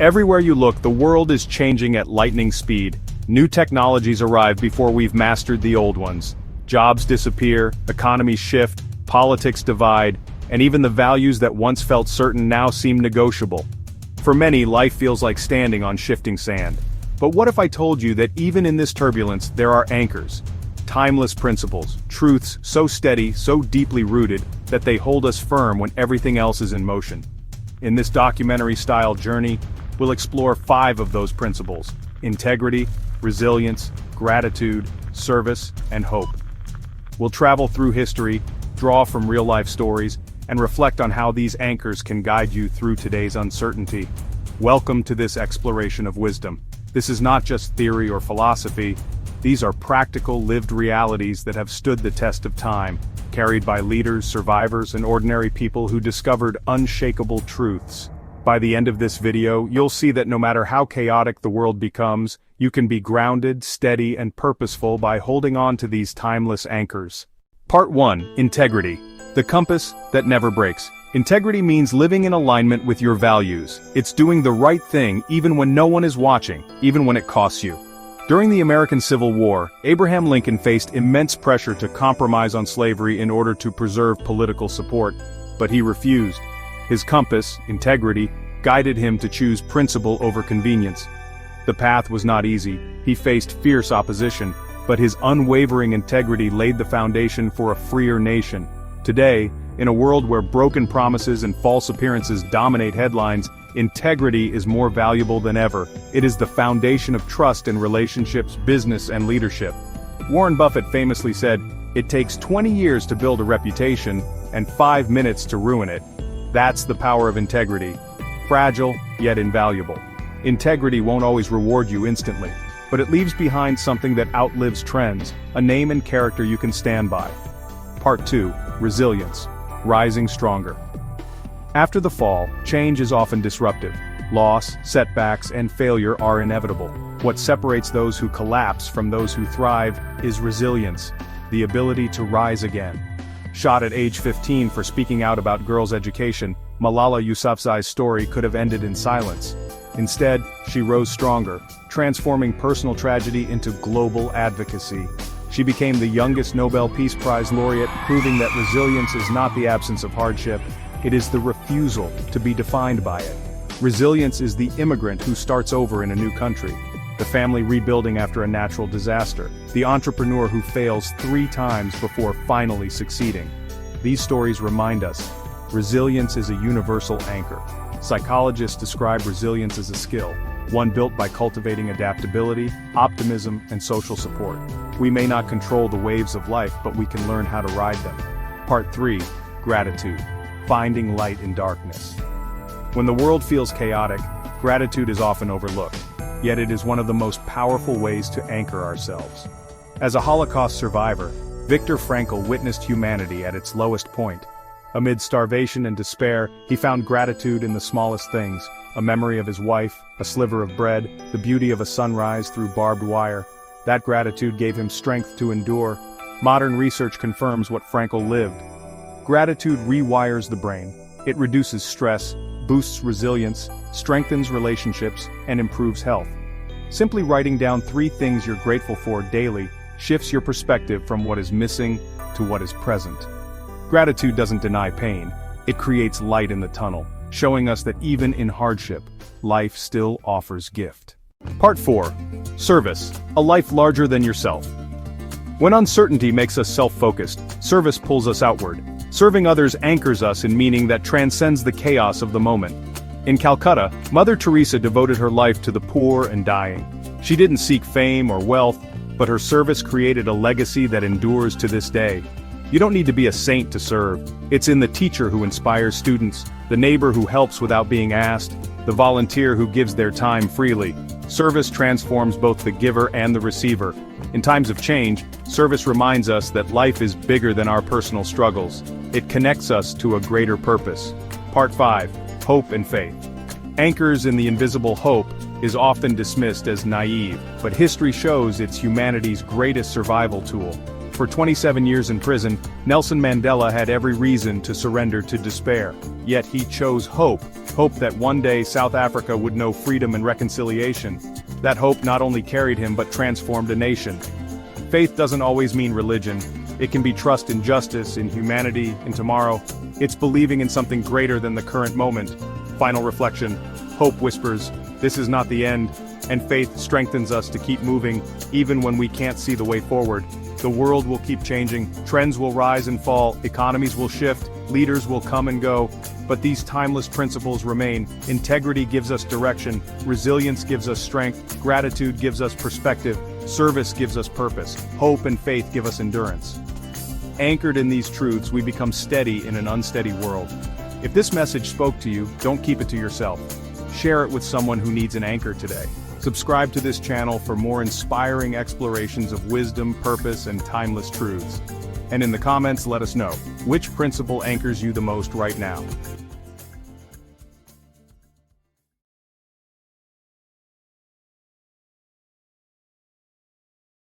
Everywhere you look, the world is changing at lightning speed. New technologies arrive before we've mastered the old ones. Jobs disappear, economies shift, politics divide, and even the values that once felt certain now seem negotiable. For many, life feels like standing on shifting sand. But what if I told you that even in this turbulence, there are anchors? Timeless principles, truths so steady, so deeply rooted, that they hold us firm when everything else is in motion. In this documentary-style journey, we'll explore 5 of those principles: integrity, resilience, gratitude, service, and hope. We'll travel through history, draw from real-life stories, and reflect on how these anchors can guide you through today's uncertainty. Welcome to this exploration of wisdom. This is not just theory or philosophy. These are practical, lived realities that have stood the test of time, carried by leaders, survivors, and ordinary people who discovered unshakable truths. By the end of this video, you'll see that no matter how chaotic the world becomes, you can be grounded, steady, and purposeful by holding on to these timeless anchors. Part 1. Integrity. The compass that never breaks. Integrity means living in alignment with your values. It's doing the right thing even when no one is watching, even when it costs you. During the American Civil War, Abraham Lincoln faced immense pressure to compromise on slavery in order to preserve political support, but he refused. His compass, integrity, guided him to choose principle over convenience. The path was not easy. He faced fierce opposition, but his unwavering integrity laid the foundation for a freer nation. Today, in a world where broken promises and false appearances dominate headlines, integrity is more valuable than ever. It is the foundation of trust in relationships, business, and leadership. Warren Buffett famously said, "It takes 20 years to build a reputation, and 5 minutes to ruin it." That's the power of integrity. Fragile, yet invaluable. Integrity won't always reward you instantly, but it leaves behind something that outlives trends, a name and character you can stand by. Part 2. Resilience. Rising stronger. After the fall, change is often disruptive. Loss, setbacks, and failure are inevitable. What separates those who collapse from those who thrive is resilience, the ability to rise again. Shot at age 15 for speaking out about girls' education, Malala Yousafzai's story could have ended in silence. Instead, she rose stronger, transforming personal tragedy into global advocacy. She became the youngest Nobel Peace Prize laureate, proving that resilience is not the absence of hardship, it is the refusal to be defined by it. Resilience is the immigrant who starts over in a new country, the family rebuilding after a natural disaster, the entrepreneur who fails 3 times before finally succeeding. These stories remind us, resilience is a universal anchor. Psychologists describe resilience as a skill, one built by cultivating adaptability, optimism, and social support. We may not control the waves of life, but we can learn how to ride them. Part 3. Gratitude. Finding light in darkness. When the world feels chaotic, gratitude is often overlooked, yet it is one of the most powerful ways to anchor ourselves. As a Holocaust survivor, Viktor Frankl witnessed humanity at its lowest point. Amid starvation and despair, he found gratitude in the smallest things: a memory of his wife, a sliver of bread, the beauty of a sunrise through barbed wire. That gratitude gave him strength to endure. Modern research confirms what Frankl lived. Gratitude rewires the brain. It reduces stress, boosts resilience, strengthens relationships, and improves health. Simply writing down 3 things you're grateful for daily shifts your perspective from what is missing to what is present. Gratitude doesn't deny pain, it creates light in the tunnel, showing us that even in hardship, life still offers gift. Part 4. Service. A life larger than yourself. When uncertainty makes us self-focused, service pulls us outward. Serving others anchors us in meaning that transcends the chaos of the moment. In Calcutta, Mother Teresa devoted her life to the poor and dying. She didn't seek fame or wealth, but her service created a legacy that endures to this day. You don't need to be a saint to serve. It's in the teacher who inspires students, the neighbor who helps without being asked, the volunteer who gives their time freely. Service transforms both the giver and the receiver. In times of change, service reminds us that life is bigger than our personal struggles. It connects us to a greater purpose. Part 5. Hope and faith. Anchors in the invisible hope is often dismissed as naive, but history shows it's humanity's greatest survival tool. For 27 years in prison, Nelson Mandela had every reason to surrender to despair. Yet he chose hope, Hope that one day South Africa would know freedom and reconciliation. That hope not only carried him but transformed a nation. Faith doesn't always mean religion. It can be trust in justice, in humanity, in tomorrow. It's believing in something greater than the current moment. Final reflection. Hope whispers, this is not the end, and faith strengthens us to keep moving, even when we can't see the way forward. The world will keep changing, trends will rise and fall, economies will shift, leaders will come and go, but these timeless principles remain. Integrity gives us direction, resilience gives us strength, gratitude gives us perspective, service gives us purpose, hope and faith give us endurance. Anchored in these truths, we become steady in an unsteady world. If this message spoke to you, don't keep it to yourself. Share it with someone who needs an anchor today. Subscribe to this channel for more inspiring explorations of wisdom, purpose, and timeless truths. And in the comments, let us know, which principle anchors you the most right now?